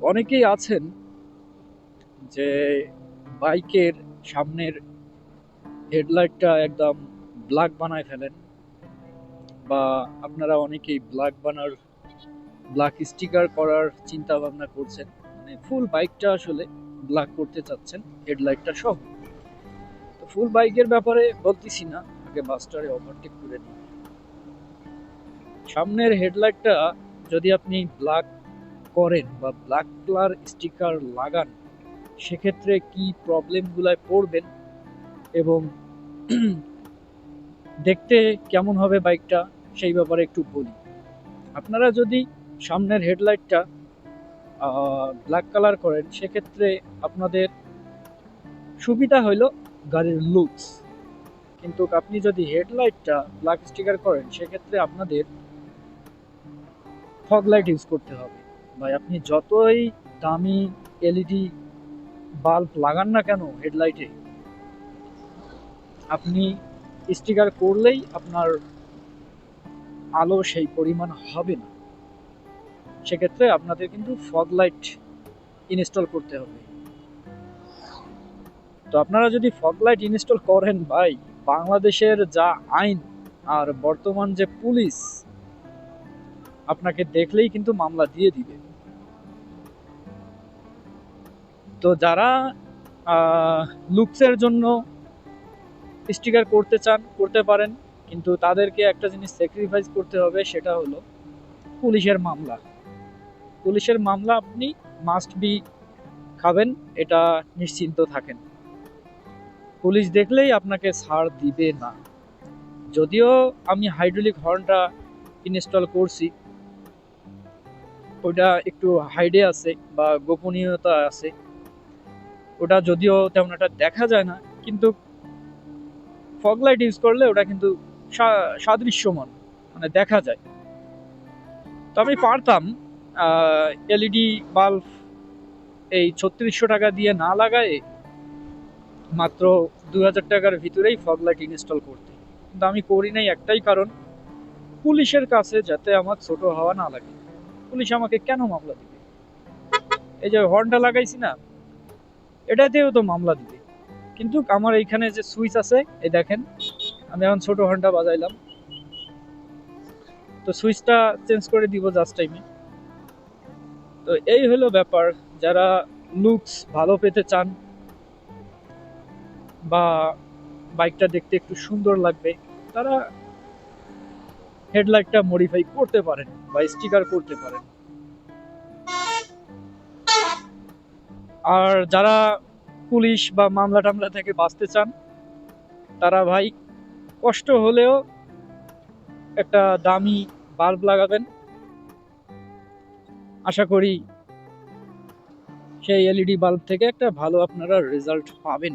অনেকেই আছেন যে বাইকের সামনের হেডলাইটটা একদম ব্ল্যাক বানায় ফেলেন, বা আপনারা অনেকেই ব্ল্যাক স্টিকার করার চিন্তা ভাবনা করছেন, মানে ফুল বাইকটা আসলে ব্ল্যাক করতে চাচ্ছেন হেডলাইটটা সহ। তো ফুল বাইকের ব্যাপারে বলতেছি না, আগে বাসটারে ওভারটেক করে নিই। সামনের হেডলাইটটা যদি আপনি ব্ল্যাক করেন বা ব্ল্যাক কালার স্টিকার লাগান, সেক্ষেত্রে কি প্রবলেমগুলায় পড়বেন এবং দেখতে কেমন হবে বাইকটা, সেই ব্যাপারে একটু বলি। আপনারা যদি সামনের হেডলাইটটা ব্ল্যাক কালার করেন, সেক্ষেত্রে আপনাদের সুবিধা হইল গাড়ির লুকস। কিন্তু আপনি যদি হেডলাইটটা ব্ল্যাক স্টিকার করেন, সেক্ষেত্রে আপনাদের ফগ লাইট ইউজ করতে হবে। ভাই, আপনি যতই দামি এলইডি বাল্ব লাগান না কেন হেডলাইটে, আপনি স্টিকার করলেই আপনার আলো সেই পরিমাণ হবে না। সেক্ষেত্রে আপনাদের কিন্তু ফগ লাইট ইনস্টল করতে হবে। তো আপনারা যদি ফগ লাইট ইনস্টল করেন ভাই, বাংলাদেশের যা আইন আর বর্তমান যে পুলিশ, আপনাকে দেখলেই কিন্তু মামলা দিয়ে দিবে। তো যারা লুকসের জন্য স্টিকার করতে চান করতে পারেন, কিন্তু তাদেরকে একটা জিনিস স্যাক্রিফাইস করতে হবে, সেটা হলো পুলিশের মামলা। পুলিশের মামলা আপনি মাস্ট বি খাবেন, এটা নিশ্চিন্ত থাকেন। পুলিশ দেখলেই আপনাকে ছাড় দিবে না। যদিও আমি হাইড্রোলিক হর্নটা ইনস্টল করছি, ওটা একটু হাইডে আছে বা গোপনীয়তা আছে, ওটা যদিও তেমন একটা দেখা যায় না, কিন্তু ফগ লাইট ইউজ করলে ওটা কিন্তু সাদৃশ্যমান, মানে দেখা যায়। তো আমি পারতাম এলইডি বাল্ব এই 3600 টাকা দিয়ে না লাগায় মাত্র 2000 টাকার ভিতরেই ফগ লাইট ইনস্টল করতে, কিন্তু আমি করি নাই একটাই কারণ, পুলিশের কাছে যাতে আমার ছোট হওয়া না লাগে। পুলিশ আমাকে কেন মামলা দিবে? এই যে হর্নটা লাগাইছি না, এটাতেও তো মামলা দিবে। কিন্তু আমার এইখানে যে সুইচ আছে, এই দেখেন, আমি এখন ছোট হর্নটা বাজাইলাম, তো সুইচটা চেঞ্জ করে দিব জাস্ট টাইমে। তো এই হলো ব্যাপার। যারা লুকস ভালো পেতে চান বা বাইকটা দেখতে একটু সুন্দর লাগবে, তারা হেডলাইটটা মডিফাই করতে পারেন বা স্টিকার করতে পারেন। আর যারা পুলিশ বা মামলা টামলা থেকে বাঁচতে চান, তারা ভাই কষ্ট হলেও একটা দামি বাল্ব লাগাবেন, আশা করি সেই এলইডি বাল্ব থেকে একটা ভালো আপনারা রেজাল্ট পাবেন।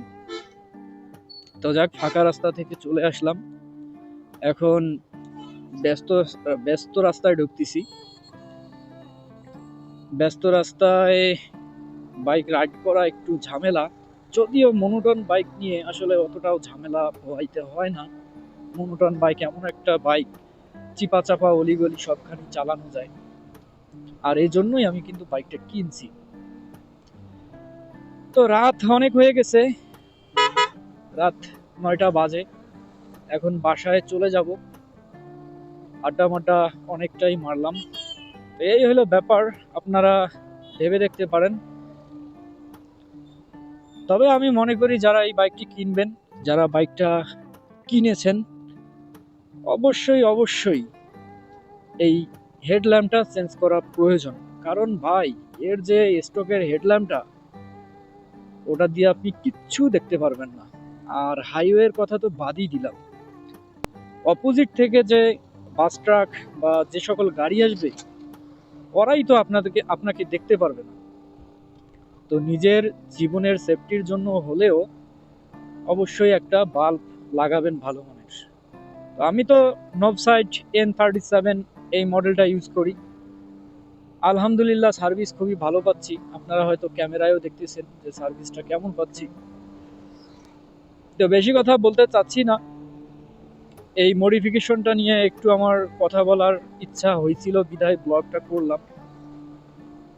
তো যাক, ফাঁকা রাস্তা থেকে চলে আসলাম, এখন ব্যস্ত ব্যস্ত রাস্তায় ঢুকতেছি। ব্যস্ত রাস্তায় বাইক রাইড করা একটু ঝামেলা, যদিও মনোটন বাইক নিয়ে আসলে অতটাও ঝামেলা পোহাইতে হয় না। মনোটন বাইক এমন একটা বাইক, চিপা চাপা অলিগলি সবখানি চালানো যায়, আর এই জন্যই আমি কিন্তু বাইকটা কিনছি। তো রাত অনেক হয়ে গেছে, রাত 9টা বাজে, এখন বাসায় চলে যাব। আড্ডা মাড্ডা অনেকটাই মারলাম। তো এই হলো ব্যাপার, আপনারা ভেবে দেখতে পারেন। তবে আমি মনে করি যারা এই বাইকটি কিনবেন, যারা বাইকটা কিনেছেন, অবশ্যই অবশ্যই এই হেডল্যাম্পটা চেঞ্জ করা প্রয়োজন। কারণ ভাই, এর যে স্টকের হেডল্যাম্পটা, ওটা দিয়ে আপনি কিচ্ছু দেখতে পারবেন না। আর হাইওয়ের কথা তো বাদই দিলাম, অপোজিট থেকে যে বাস ট্রাক বা যে সকল গাড়ি আসবে, ওরাই তো আপনাকে দেখতে পারবে না। তো নিজের জীবনের সেফটির জন্য হলেও অবশ্যই একটা বাল্ব লাগাবেন ভালো মানের। তো আমি তো নবসাইড N37 এই মডেলটা ইউজ করি, আলহামদুলিল্লাহ সার্ভিস খুবই ভালো পাচ্ছি। আপনারা হয়তো ক্যামেরায়ও দেখতেছেন যে সার্ভিসটা কেমন পাচ্ছি। তো বেশি কথা বলতে চাচ্ছি না, এই মডিফিকেশনটা নিয়ে একটু আমার কথা বলার ইচ্ছা হয়েছিল, বিধায় ব্লগটা করলাম।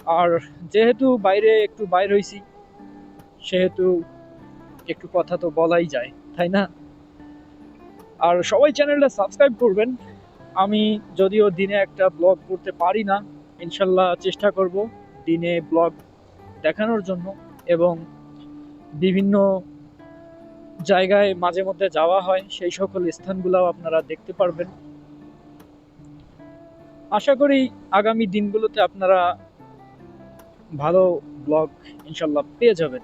আর যেহেতু বাইরে একটু বাইর হইছি, সেহেতু একটু কথা তো বলাই যায়, তাই না? আর সবাই চ্যানেলটা সাবস্ক্রাইব করবেন। আমি যদিও দিনে একটা ব্লগ করতে পারি না, ইনশাল্লাহ চেষ্টা করব দিনে ব্লগ দেখানোর জন্য, এবং বিভিন্ন জায়গায় মাঝে মধ্যে যাওয়া হয়, সেই সকল স্থানগুলোও আপনারা দেখতে পারবেন। আশা করি আগামী দিনগুলোতে আপনারা ভালো ব্লগ ইনশাল্লাহ পেয়ে যাবেন।